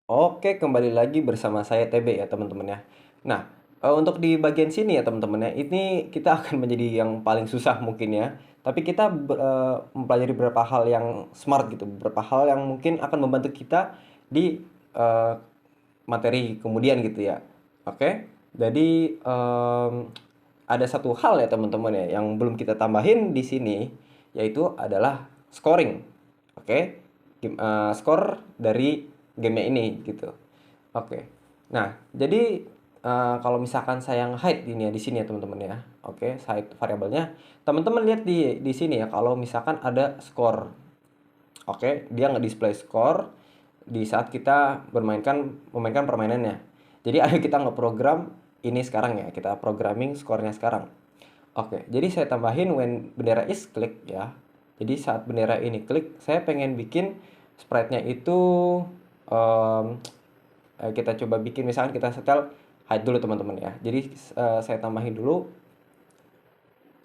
Oke, kembali lagi bersama saya TB ya teman-teman ya. Nah, untuk di bagian sini ya teman-teman ya, ini kita akan menjadi yang paling susah mungkin ya. Tapi kita mempelajari beberapa hal yang smart gitu, beberapa hal yang mungkin akan membantu kita di eh, materi kemudian gitu ya. Oke, jadi ada satu hal ya teman-teman ya yang belum kita tambahin di sini, yaitu adalah scoring. Oke, skor dari gamenya ini gitu. Oke. Nah, jadi kalau misalkan saya hide ini ya di sini ya teman-teman ya. Oke, hide variabelnya. Teman-teman lihat di sini ya kalau misalkan ada skor. Oke, dia nge-display skor di saat kita memainkan permainannya. Jadi ayo kita nge-program ini sekarang ya. Kita programming skornya sekarang. Oke, jadi saya tambahin when bendera is klik ya. Jadi saat bendera ini klik, saya pengen bikin sprite-nya itu em, kita coba bikin misalkan kita setel hide dulu teman-teman ya. Jadi saya tambahin dulu.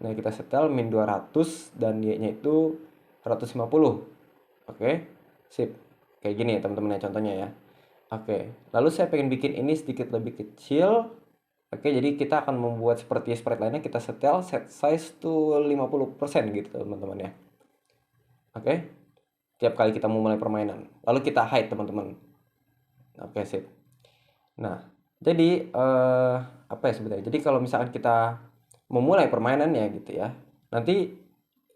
Nah, kita setel min 200 dan y-nya itu 150. Oke. Sip. Kayak gini ya teman-teman ya contohnya ya. Oke. Lalu saya pengen bikin ini sedikit lebih kecil. Oke, jadi kita akan membuat seperti sprite lainnya, kita setel set size to 50% gitu teman-teman ya. Oke. Tiap kali kita memulai permainan. Lalu kita hide teman-teman. Oke, sip. Nah, jadi apa ya sebenarnya? Jadi kalau misalkan kita memulai permainannya gitu ya, nanti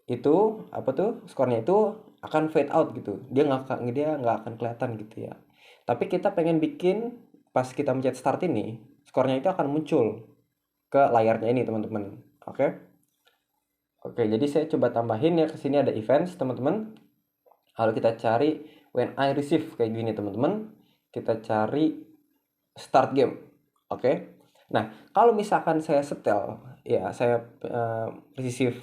itu apa tuh skornya itu akan fade out gitu. Dia nggak akan kelihatan gitu ya. Tapi kita pengen bikin pas kita mencet start ini, skornya itu akan muncul ke layarnya ini teman-teman. Oke. Oke, jadi saya coba tambahin ya ke sini ada events teman-teman. Lalu kita cari when I receive kayak gini teman-teman. Kita cari start game. Oke. Nah, kalau misalkan saya setel, ya saya receive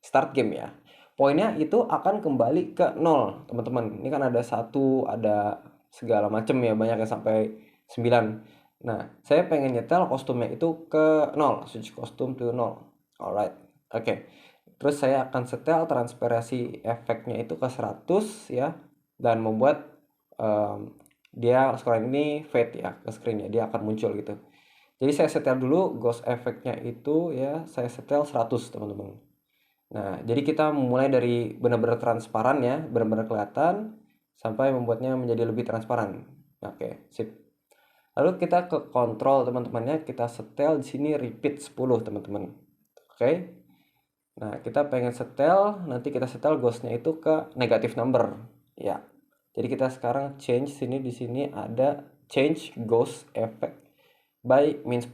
start game ya. Poinnya itu akan kembali ke nol, teman-teman. Ini kan ada satu, ada segala macam ya, banyak yang sampai 9. Nah, saya pengen nyetel kostumnya itu ke nol, switch kostum to nol. Alright. Oke. Terus saya akan setel transparansi efeknya itu ke 100 ya, dan membuat em, dia sekarang ini fade ya ke screen ya, dia akan muncul gitu. Jadi saya setel dulu ghost efeknya itu ya, saya setel 100 teman-teman. Nah, jadi kita mulai dari benar-benar transparan ya, benar-benar kelihatan sampai membuatnya menjadi lebih transparan. Oke, sip. Lalu kita ke kontrol teman-temannya, kita setel di sini repeat 10 teman-teman. Oke. Nah, kita pengen setel, nanti kita setel ghostnya itu ke negative number. Ya. Jadi kita sekarang change sini, di sini ada change ghost effect by min 10.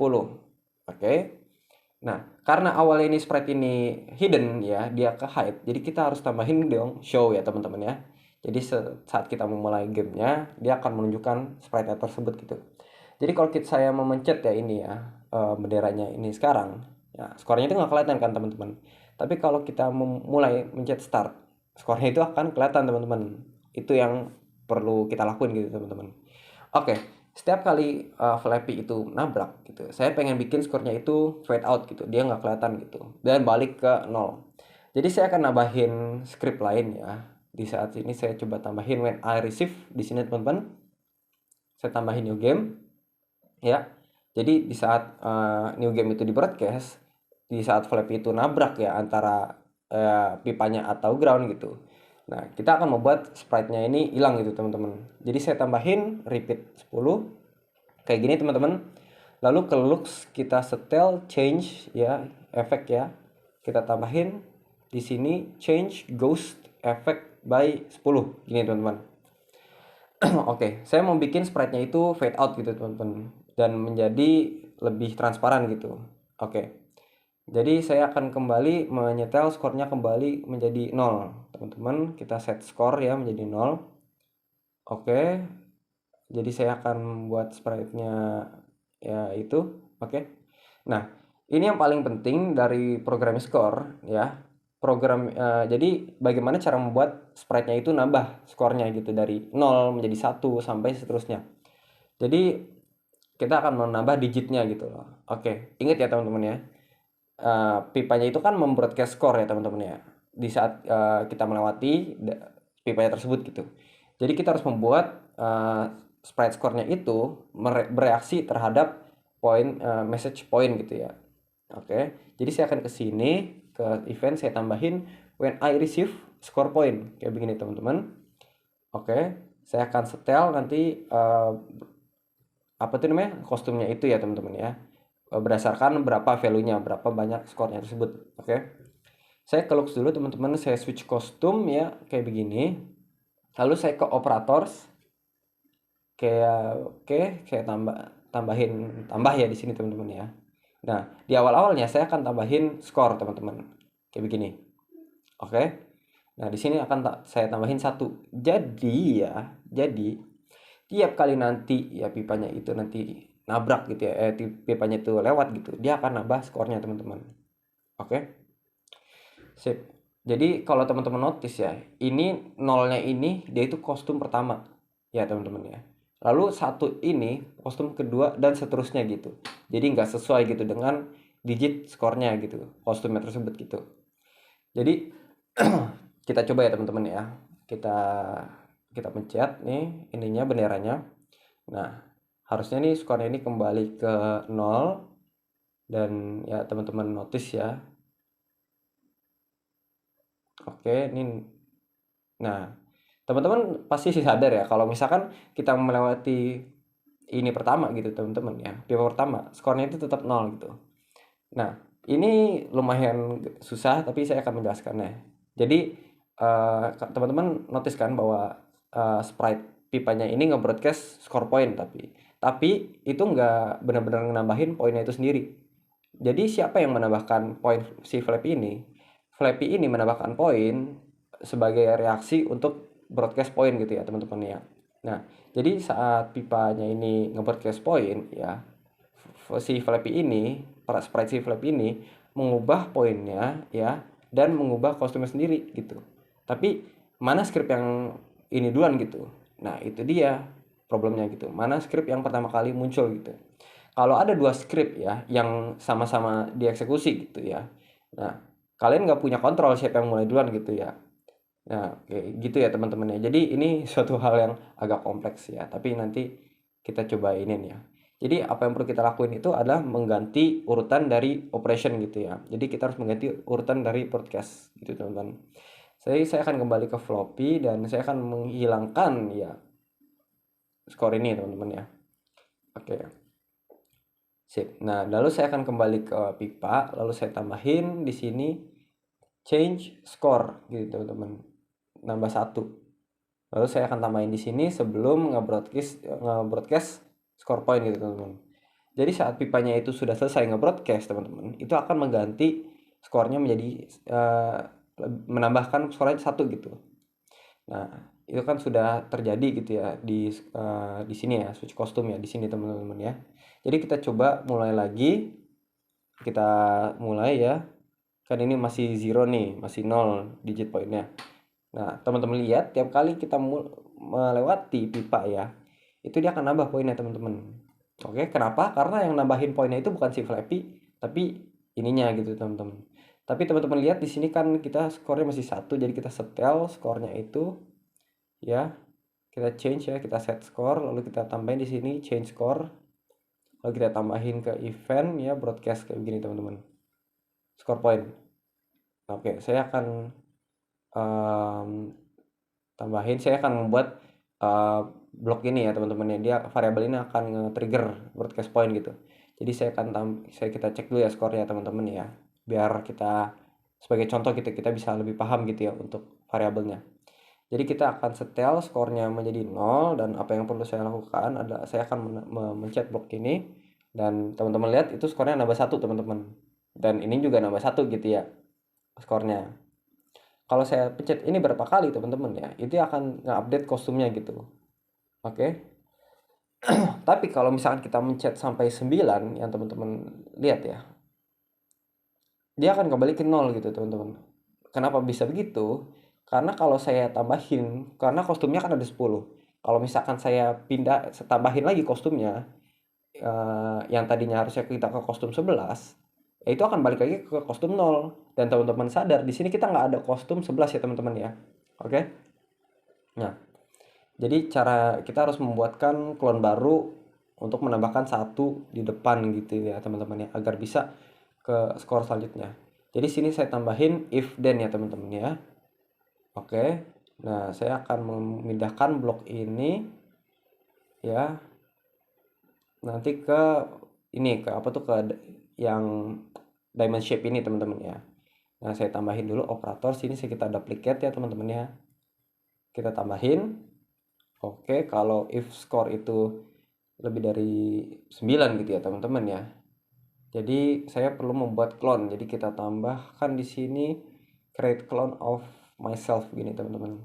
Oke. Nah, karena awalnya ini sprite ini hidden ya, dia ke hide. Jadi kita harus tambahin dong show ya teman-teman ya. Jadi saat kita memulai gamenya, dia akan menunjukkan sprite tersebut gitu. Jadi kalau saya memencet ya ini ya, benderanya ini sekarang, ya skornya itu nggak kelihatan kan teman-teman. Tapi kalau kita mulai mencet start, skornya itu akan kelihatan teman-teman. Itu yang perlu kita lakuin gitu teman-teman. Oke, setiap kali Flappy itu nabrak gitu, saya pengen bikin skornya itu fade out gitu, dia nggak kelihatan gitu, dan balik ke nol. Jadi saya akan nambahin script lain ya. Di saat ini saya coba tambahin when I receive di sini teman-teman. Saya tambahin new game ya. Jadi di saat new game itu di broadcast, di saat Flappy itu nabrak ya antara pipanya atau ground gitu. Nah, kita akan membuat sprite-nya ini hilang gitu, teman-teman. Jadi saya tambahin repeat 10 kayak gini, teman-teman. Lalu ke looks kita setel change ya, efek ya. Kita tambahin di sini change ghost effect by 10. Gini, teman-teman. Oke, saya mau bikin sprite-nya itu fade out gitu, teman-teman, dan menjadi lebih transparan gitu. Oke. Jadi saya akan kembali menyetel skornya kembali menjadi 0. Teman-teman, kita set skor ya menjadi 0. Oke. Jadi saya akan membuat sprite-nya ya itu. Oke. Nah, ini yang paling penting dari program score ya. Jadi bagaimana cara membuat sprite-nya itu nambah skornya gitu dari 0 menjadi 1 sampai seterusnya. Jadi kita akan menambah digitnya gitu loh. Oke, ingat ya teman-teman ya. Pipanya itu kan membroadcast score ya teman-teman ya. Di saat kita melewati pipanya tersebut gitu. Jadi kita harus membuat sprite score-nya itu bereaksi terhadap message point gitu ya. Oke. Jadi saya akan ke sini ke event, saya tambahin when I receive score point kayak begini teman-teman. Oke. Saya akan setel nanti apa tuh namanya? Kostumnya itu ya teman-teman ya. Berdasarkan berapa value-nya, berapa banyak skornya tersebut. Oke. Saya close dulu teman-teman, saya switch kostum ya kayak begini. Lalu saya ke operators. Kayak tambah ya di sini teman-teman ya. Nah, di awal-awalnya saya akan tambahin skor teman-teman. Kayak begini. Oke. Nah, di sini akan saya tambahin 1. Jadi tiap kali nanti ya pipanya itu nanti nabrak gitu ya, pipanya itu lewat gitu, dia akan nambah skornya teman-teman. Oke. Sip. Jadi kalau teman-teman notice ya, ini nolnya ini dia itu kostum pertama ya teman-teman ya. Lalu 1 ini kostum kedua dan seterusnya gitu. Jadi nggak sesuai gitu dengan digit skornya gitu, kostumnya tersebut gitu. Jadi kita coba ya teman-teman ya. Kita kita pencet nih ininya benderanya. Nah, harusnya nih skornya ini kembali ke 0 dan ya teman-teman notice ya. Oke, ini. Nah, teman-teman pasti sih sadar ya kalau misalkan kita melewati ini pertama gitu teman-teman ya. Pipa pertama, skornya itu tetap 0 gitu. Nah, ini lumayan susah tapi saya akan menjelaskannya. Jadi teman-teman notice kan bahwa sprite pipanya ini nge-broadcast score point tapi itu nggak benar-benar nambahin poinnya itu sendiri. Jadi siapa yang menambahkan poin si Flappy ini? Flappy ini menambahkan poin sebagai reaksi untuk broadcast point gitu ya teman-teman ya. Nah, jadi saat pipanya ini nge-broadcast point ya, si Flappy ini, para sprite si Flappy ini mengubah poinnya ya dan mengubah kostumnya sendiri gitu. Tapi mana script yang ini duluan gitu. Nah, itu dia problemnya gitu. Mana script yang pertama kali muncul gitu. Kalau ada 2 script ya yang sama-sama dieksekusi gitu ya. Nah, kalian nggak punya kontrol siapa yang mulai duluan gitu ya. Nah, kayak gitu ya teman-teman ya. Jadi ini suatu hal yang agak kompleks ya, tapi nanti kita coba ini ya. Jadi apa yang perlu kita lakuin itu adalah mengganti urutan dari operation gitu ya. Jadi kita harus mengganti urutan dari broadcast gitu teman-teman. Saya akan kembali ke floppy dan saya akan menghilangkan ya skor ini teman-teman ya. Oke. Sip. Nah, lalu saya akan kembali ke pipa, lalu saya tambahin di sini change score gitu teman-teman. Nambah 1. Lalu saya akan tambahin di sini sebelum nge-broadcast score point gitu teman-teman. Jadi saat pipanya itu sudah selesai nge-broadcast teman-teman, itu akan mengganti skornya menjadi menambahkan skornya 1 gitu. Nah, itu kan sudah terjadi gitu ya di sini ya, switch kostum ya di sini teman-teman ya. Jadi kita coba mulai lagi. Kita mulai ya. Kan ini masih 0 nih, masih 0 digit poinnya. Nah, teman-teman lihat tiap kali kita melewati pipa ya, itu dia akan nambah poinnya teman-teman. Oke, kenapa? Karena yang nambahin poinnya itu bukan si Flappy, tapi ininya gitu teman-teman. Tapi teman-teman lihat di sini kan kita skornya masih 1, jadi kita setel skornya itu ya. Kita change ya, kita set score, lalu kita tambahin di sini change score. Lalu kita tambahin ke event ya, broadcast kayak begini teman-teman. Score point. Oke, saya akan tambahin, saya akan membuat blok ini ya teman-teman ya, dia variabel ini akan nge-trigger broadcast point gitu. Jadi kita cek dulu ya skornya teman-teman ya, biar kita sebagai contoh kita bisa lebih paham gitu ya untuk variabelnya. Jadi kita akan setel skornya menjadi 0 dan apa yang perlu saya lakukan adalah saya akan mencet blok ini dan teman-teman lihat itu skornya nambah 1 teman-teman. Dan ini juga nambah 1 gitu ya skornya. Kalau saya pencet ini berapa kali teman-teman ya, itu akan nge-update kostumnya gitu. Oke. Tapi kalau misalkan kita mencet sampai 9 yang teman-teman lihat ya, dia akan kembali ke 0 gitu teman-teman. Kenapa bisa begitu? Karena kalau saya tambahin, karena kostumnya kan ada 10. Kalau misalkan saya tambahin lagi kostumnya, yang tadinya harusnya kita ke kostum 11, ya itu akan balik lagi ke kostum 0. Dan teman-teman sadar, di sini kita nggak ada kostum 11 ya teman-teman ya. Oke? Nah, Jadi kita harus membuatkan clone baru untuk menambahkan satu di depan gitu ya teman-teman ya, agar bisa ke skor selanjutnya. Jadi sini saya tambahin if then ya teman-teman ya. Oke. Nah, saya akan memindahkan blok ini ya nanti ke ini, ke apa tuh, ke yang diamond shape ini teman-teman ya. Nah, saya tambahin dulu operator sini, kita duplicate ya teman-teman ya. Kita tambahin. Oke, kalau if score itu lebih dari 9 gitu ya teman-teman ya. Jadi saya perlu membuat clone. Jadi kita tambahkan di sini create clone of myself gini teman-teman.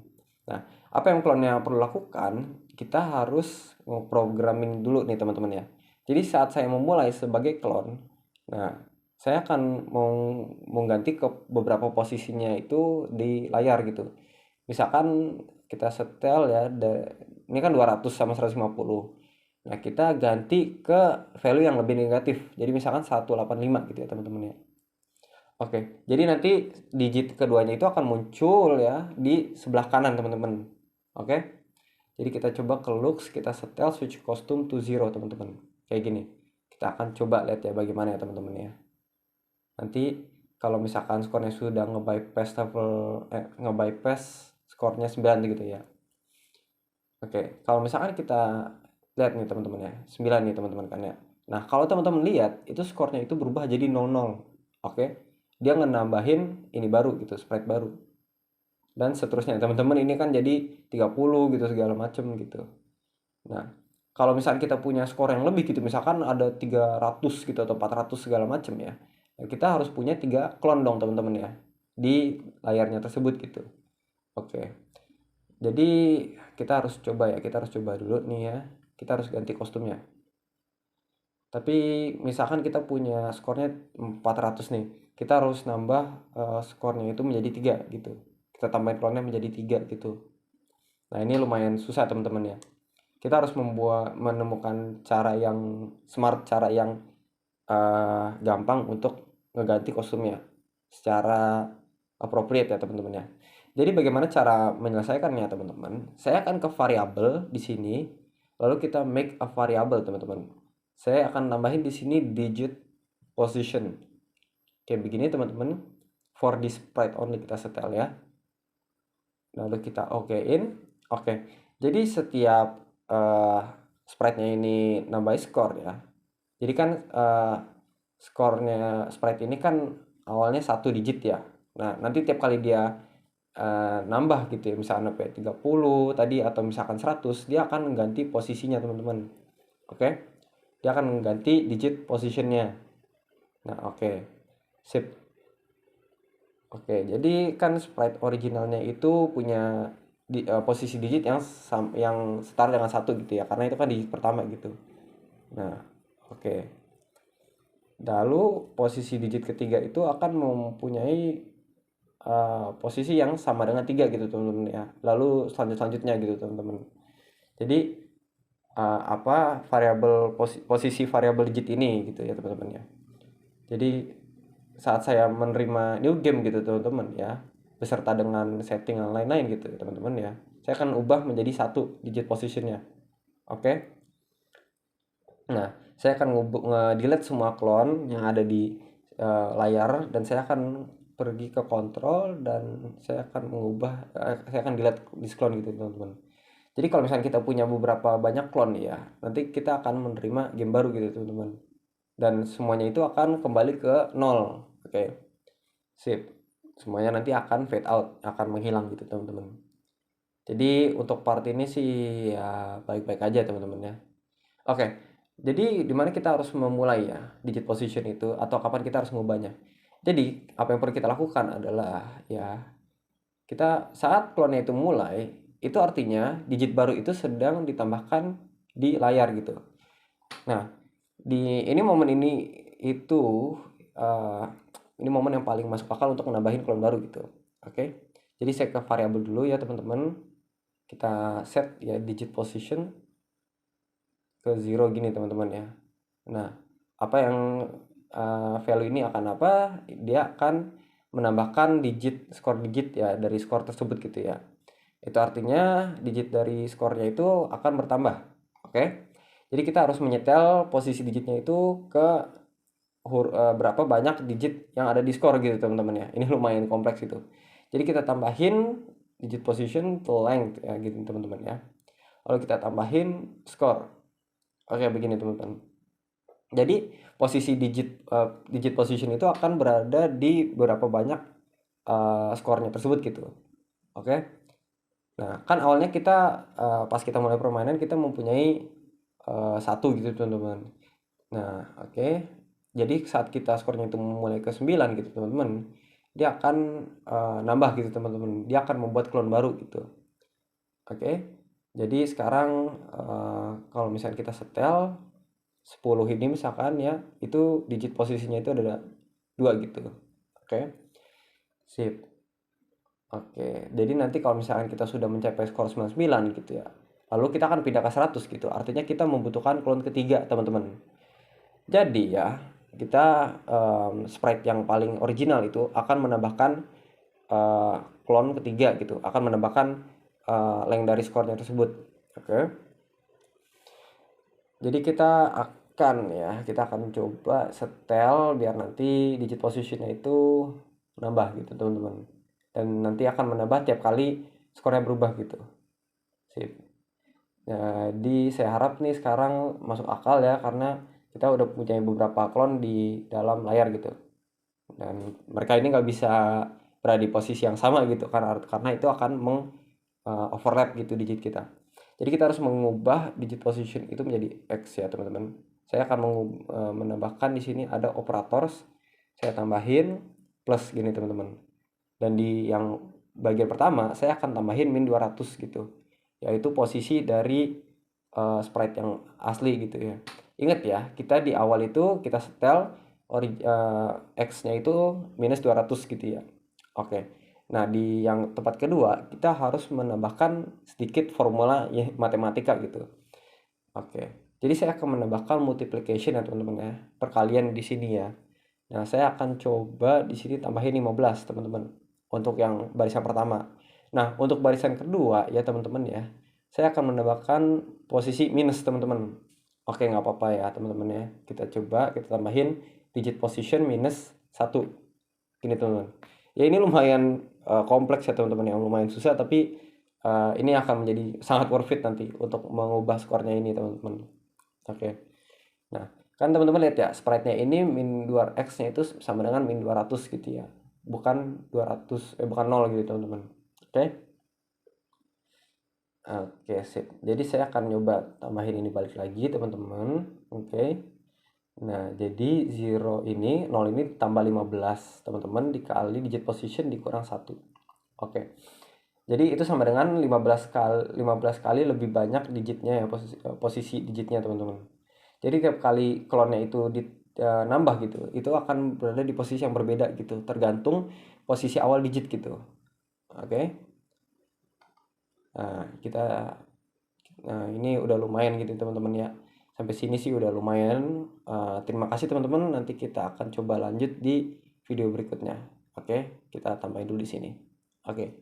Nah, apa yang clone-nya perlu lakukan? Kita harus programming dulu nih teman-teman ya. Jadi saat saya memulai sebagai clone, nah saya akan mengganti ke beberapa posisinya itu di layar gitu. Misalkan kita setel ya, ini kan 200 sama 150. Nah, kita ganti ke value yang lebih negatif. Jadi misalkan 185 gitu ya teman-teman ya. Oke, jadi nanti digit keduanya itu akan muncul ya di sebelah kanan teman-teman. Oke, jadi kita coba ke looks, kita setel switch costume to 0 teman-teman. Kayak gini. Kita akan coba lihat ya bagaimana ya teman-teman ya. Nanti kalau misalkan skornya sudah nge-bypass skornya 9 gitu ya. Oke, kalau misalkan kita lihat nih teman-teman ya, 9 nih teman-teman kan ya. Nah, kalau teman-teman lihat, itu skornya itu berubah jadi 00. Oke, dia nambahin ini baru gitu, sprite baru. Dan seterusnya, teman-teman ini kan jadi 30 gitu, segala macem gitu. Nah, kalau misalkan kita punya skor yang lebih gitu, misalkan ada 300 gitu atau 400 segala macem ya, kita harus punya 3 clone dong teman-teman ya, di layarnya tersebut gitu. Oke. Jadi kita harus coba dulu nih ya. Kita harus ganti kostumnya. Tapi misalkan kita punya skornya 400 nih. Kita harus nambah skornya itu menjadi 3 gitu. Kita tambahin clone-nya menjadi 3 gitu. Nah, ini lumayan susah teman-teman ya. Kita harus menemukan cara yang smart, cara yang gampang untuk ngeganti kostumnya secara appropriate ya teman-teman ya. Jadi bagaimana cara menyelesaikannya teman-teman? Saya akan ke variabel di sini, lalu kita make a variable teman-teman. Saya akan nambahin di sini digit position. Kayak begini teman-teman. For this sprite only kita setel ya. Lalu kita okein. Oke. Jadi setiap sprite-nya ini nambah skor ya. Jadi kan skornya sprite ini kan awalnya 1 digit ya. Nah, nanti tiap kali dia nambah gitu ya, misalkan sampai 30 tadi atau misalkan 100, dia akan mengganti posisinya teman-teman. Oke, dia akan mengganti digit positionnya. Nah, oke, sip. Oke, jadi kan sprite originalnya itu punya posisi digit yang setara dengan 1 gitu ya, karena itu kan digit pertama gitu. Nah, oke. Lalu posisi digit ketiga itu akan mempunyai posisi yang sama dengan 3 gitu teman-teman ya. Lalu selanjutnya gitu teman-teman. Jadi apa variabel posisi variabel digit ini gitu ya teman-teman ya. Jadi saat saya menerima new game gitu teman-teman ya, beserta dengan setting dan lain-lain gitu teman-teman ya, saya akan ubah menjadi 1 digit positionnya. Oke. Nah, saya akan nge-delete semua clone yang ada di layar, dan saya akan pergi ke kontrol dan saya akan saya akan delete this clone gitu teman-teman. Jadi kalau misalnya kita punya beberapa banyak clone ya, nanti kita akan menerima game baru gitu teman-teman. Dan semuanya itu akan kembali ke 0. Oke. Sip. Semuanya nanti akan fade out, akan menghilang gitu teman-teman. Jadi untuk part ini sih ya baik-baik aja teman-teman ya. Oke. Jadi dimana kita harus memulai ya digit position itu, atau kapan kita harus mengubahnya. Jadi apa yang perlu kita lakukan adalah ya, kita saat clone itu mulai, itu artinya digit baru itu sedang ditambahkan di layar gitu. Nah, momen ini itu uh, ini momen yang paling masuk akal untuk nambahin clone baru gitu. Oke. Jadi saya ke variabel dulu ya teman-teman. Kita set ya digit position ke 0 gini teman-teman ya. Nah, apa yang value ini akan apa? Dia akan menambahkan skor digit ya dari skor tersebut gitu ya. Itu artinya digit dari skornya itu akan bertambah. Oke. Jadi kita harus menyetel posisi digitnya itu ke berapa banyak digit yang ada di skor gitu teman-teman ya. Ini lumayan kompleks itu. Jadi kita tambahin digit position to length ya gitu teman-teman ya. Lalu kita tambahin skor. Oke, begini teman-teman. Jadi posisi digit position itu akan berada di berapa banyak skornya tersebut gitu. Oke. Nah, kan awalnya kita pas kita mulai permainan kita mempunyai satu gitu teman-teman. Nah, oke. Jadi saat kita skornya itu mulai ke 9 gitu teman-teman, dia akan nambah gitu teman-teman. Dia akan membuat clone baru gitu. Oke. Jadi sekarang kalau misalnya kita setel 10 ini misalkan ya, itu digit posisinya itu ada 2 gitu. Oke. Sip. Oke. Jadi nanti kalau misalkan kita sudah mencapai skor 99 gitu ya. Lalu kita akan pindah ke 100 gitu. Artinya kita membutuhkan clone ketiga, teman-teman. Jadi ya, kita sprite yang paling original itu akan menambahkan clone ketiga gitu, akan menambahkan length dari skornya tersebut. Oke. Jadi kita akan coba setel biar nanti digit positionnya itu nambah gitu teman-teman. Dan nanti akan menambah tiap kali skornya berubah gitu. Sip. Jadi saya harap nih sekarang masuk akal ya karena kita udah punya beberapa clone di dalam layar gitu. Dan mereka ini nggak bisa berada di posisi yang sama gitu karena itu akan overlap gitu digit kita. Jadi kita harus mengubah digit position itu menjadi X ya teman-teman. Saya akan menambahkan di sini ada operators. Saya tambahin plus gini teman-teman. Dan di yang bagian pertama saya akan tambahin min 200 gitu. Yaitu posisi dari sprite yang asli gitu ya. Ingat ya, kita di awal itu kita setel X-nya itu minus 200 gitu ya. Oke. Nah, di yang tempat kedua, kita harus menambahkan sedikit formula ya, matematika gitu. Oke. Jadi saya akan menambahkan multiplication ya teman-teman ya. Perkalian di sini ya. Nah, saya akan coba di sini tambahin 15 teman-teman. Untuk yang barisan pertama. Nah, untuk barisan kedua ya teman-teman ya. Saya akan menambahkan posisi minus teman-teman. Oke, nggak apa-apa ya teman-teman ya. Kita coba, kita tambahin digit position minus 1. Gini teman-teman. Ya ini lumayan kompleks ya teman-teman yang lumayan susah tapi ini akan menjadi sangat worth it nanti untuk mengubah skornya ini teman-teman. Oke. Nah, kan teman-teman lihat ya, sprite-nya ini min 2x-nya itu sama dengan min 200 gitu ya. Bukan 200 bukan 0 gitu teman-teman. Oke. Oke, sip. Jadi saya akan nyoba tambahin ini balik lagi teman-teman. Oke. Nah, jadi 0 ini 0 ini tambah 15 teman-teman dikali digit position dikurang 1. Oke. Jadi itu sama dengan 15 kali lebih banyak digitnya ya posisi digitnya teman-teman. Jadi tiap kali clone-nya itu nambah gitu, itu akan berada di posisi yang berbeda gitu, tergantung posisi awal digit gitu. Oke. Nah, nah ini udah lumayan gitu teman-teman ya. Sampai sini sih udah lumayan. Terima kasih teman-teman. Nanti kita akan coba lanjut di video berikutnya. Oke, kita tambahin dulu di sini. Oke.